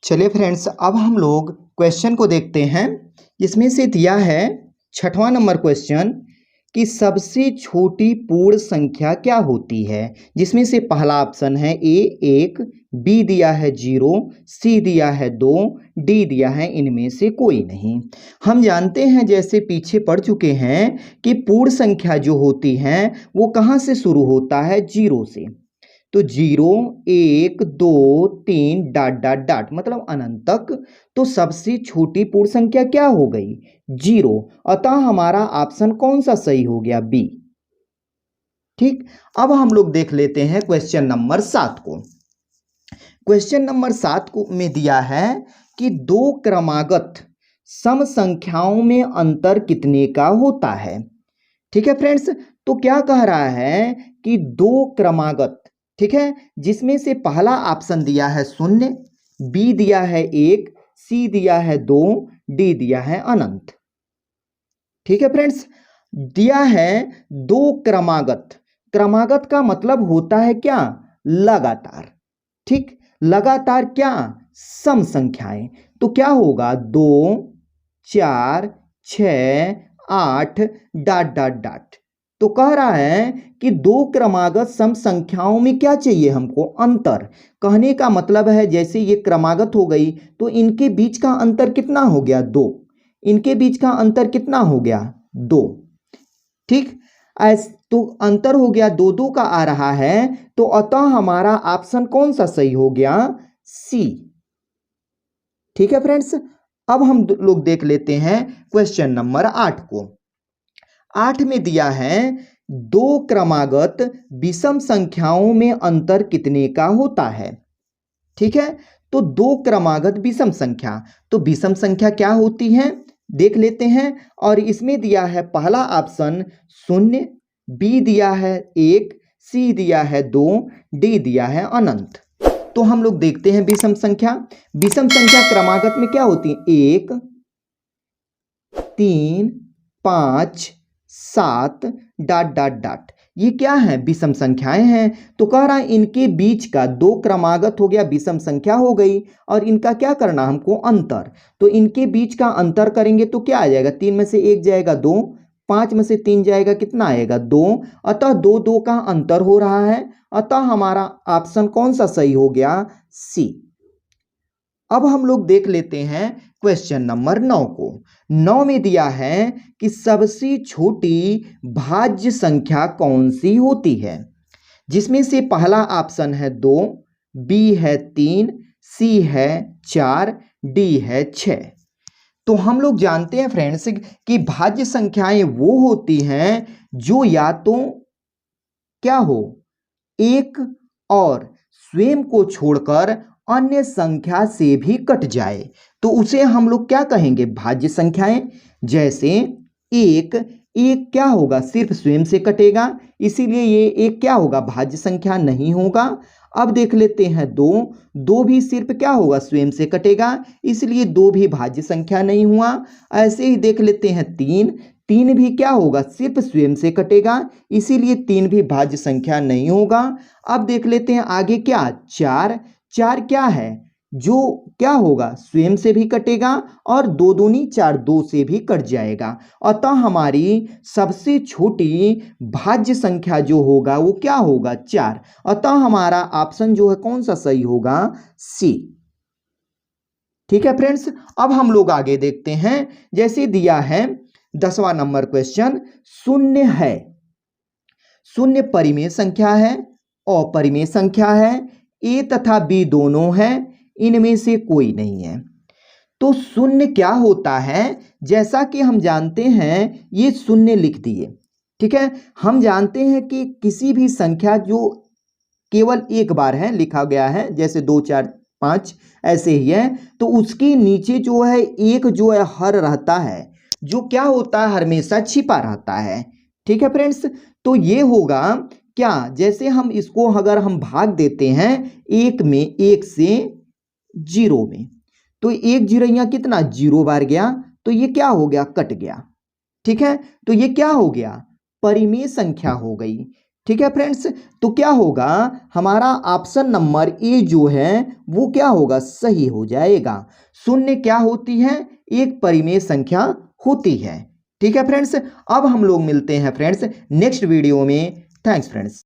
चलिए फ्रेंड्स, अब हम लोग क्वेश्चन को देखते हैं। इसमें से दिया है 6वां नंबर क्वेश्चन कि सबसे छोटी पूर्ण संख्या क्या होती है, जिसमें से पहला ऑप्शन है ए 1, बी दिया है 0, सी दिया है 2, डी दिया है इनमें से कोई नहीं। हम जानते हैं, जैसे पीछे पढ़ चुके हैं, कि पूर्ण संख्या जो होती है वो कहाँ से शुरू होता है? 0 से। तो 0, 1, 2, 3 डॉट डॉट डॉट मतलब अनंत तक। तो सबसे छोटी पूर्ण संख्या क्या हो गई? 0। अतः हमारा ऑप्शन कौन सा सही हो गया? बी। ठीक, अब हम लोग देख लेते हैं क्वेश्चन नंबर 7 को। क्वेश्चन नंबर 7 को में दिया है कि दो क्रमागत सम संख्याओं में अंतर कितने का होता है। ठीक है फ्रेंड्स, तो क्या कह रहा है कि दो क्रमागत, ठीक है, जिसमें से पहला ऑप्शन दिया है 0, बी दिया है 1, सी दिया है 2, डी दिया है अनंत। ठीक है फ्रेंड्स, दिया है दो क्रमागत। क्रमागत का मतलब होता है क्या? लगातार। ठीक, लगातार क्या? सम संख्याएं। तो क्या होगा? 2, 4, 6, 8 डॉट डॉट डॉट। तो कह रहा है कि दो क्रमागत सम संख्याओं में क्या चाहिए हमको? अंतर। कहने का मतलब है, जैसे ये क्रमागत हो गई तो इनके बीच का अंतर कितना हो गया? 2। इनके बीच का अंतर कितना हो गया? 2। ठीक, तो अंतर हो गया 2 2 का आ रहा है। तो अतः हमारा ऑप्शन कौन सा सही हो गया? सी। ठीक है फ्रेंड्स, अब हम लोग देख लेते हैं क्वेश्चन नंबर 8 को। 8 में दिया है दो क्रमागत विषम संख्याओं में अंतर कितने का होता है। ठीक है, तो दो क्रमागत विषम संख्या, तो विषम संख्या क्या होती है देख लेते हैं। और इसमें दिया है पहला ऑप्शन 0, बी दिया है 1, सी दिया है 2, डी दिया है अनंत। तो हम लोग देखते हैं विषम संख्या। विषम संख्या क्रमागत में क्या होती है? 1, 3, 5, 7 डॉट डॉट डॉट। ये क्या है? विषम संख्याएं हैं। तो कह रहा है इनके बीच का दो क्रमागत हो गया, विषम संख्या हो गई, और इनका क्या करना हमको? अंतर। तो इनके बीच का अंतर करेंगे तो क्या आ जाएगा? 3 में से 1 जाएगा 2, 5 में से 3 जाएगा कितना आएगा? 2। अतः 2 2 का अंतर हो रहा है। अतः हमारा ऑप्शन कौन सा सही हो गया? सी। अब हम लोग देख लेते हैं क्वेश्चन नंबर 9 को। 9 में दिया है कि सबसे छोटी भाज्य संख्या कौन सी होती है, जिसमें से पहला ऑप्शन है 2, बी है 3, सी है 4, डी है 6। तो हम लोग जानते हैं फ्रेंड्स कि भाज्य संख्याएं वो होती हैं जो या तो क्या हो? एक और स्वयं को छोड़कर अन्य संख्या से भी कट जाए, तो उसे हम लोग क्या कहेंगे? भाज्य संख्याएं। जैसे एक, एक क्या होगा? सिर्फ स्वयं से कटेगा, इसीलिए ये एक क्या होगा? भाज्य संख्या नहीं होगा। अब देख लेते हैं 2, 2 भी सिर्फ क्या होगा? स्वयं से कटेगा, इसलिए 2 भी भाज्य संख्या नहीं हुआ। ऐसे ही देख लेते हैं 3, 3 भी क्या होगा? सिर्फ स्वयं से कटेगा, इसीलिए 3 भी भाज्य संख्या नहीं होगा। अब देख लेते हैं आगे क्या? 4, 4 क्या है? जो क्या होगा? स्वयं से भी कटेगा, और 2 दूनी 4, 2 से भी कट जाएगा। अतः हमारी सबसे छोटी भाज्य संख्या जो होगा वो क्या होगा? 4। अतः हमारा ऑप्शन जो है कौन सा सही होगा? सी। ठीक है फ्रेंड्स, अब हम लोग आगे देखते हैं। जैसे दिया है 10वां नंबर क्वेश्चन, शून्य है। शून्य परिमेय संख्या है, अपरिमेय संख्या है, ए तथा बी दोनों है, इनमें से कोई नहीं है। तो शून्य क्या होता है? जैसा कि हम जानते हैं, ये शून्य लिख दिए। ठीक है, हम जानते हैं कि किसी भी संख्या जो केवल एक बार है लिखा गया है, जैसे 2, 4, 5 ऐसे ही है, तो उसके नीचे जो है एक जो है हर रहता है, जो क्या होता है? हमेशा छिपा रहता है। ठीक है फ्रेंड्स, तो ये होगा क्या? जैसे हम इसको अगर हम भाग देते हैं एक में, 1 से 0 में, तो 1 0 यहाँ कितना? 0 बार गया, तो ये क्या हो गया? कट गया। ठीक है, तो ये क्या हो गया? परिमेय संख्या हो गई। ठीक है फ्रेंड्स, तो क्या होगा, हमारा ऑप्शन नंबर ए जो है वो क्या होगा, सही हो जाएगा। शून्य क्या होती है, एक परिमेय संख्या होती है। ठीक है फ्रेंड्स, अब हम लोग मिलते हैं फ्रेंड्स नेक्स्ट वीडियो में। Thanks friends.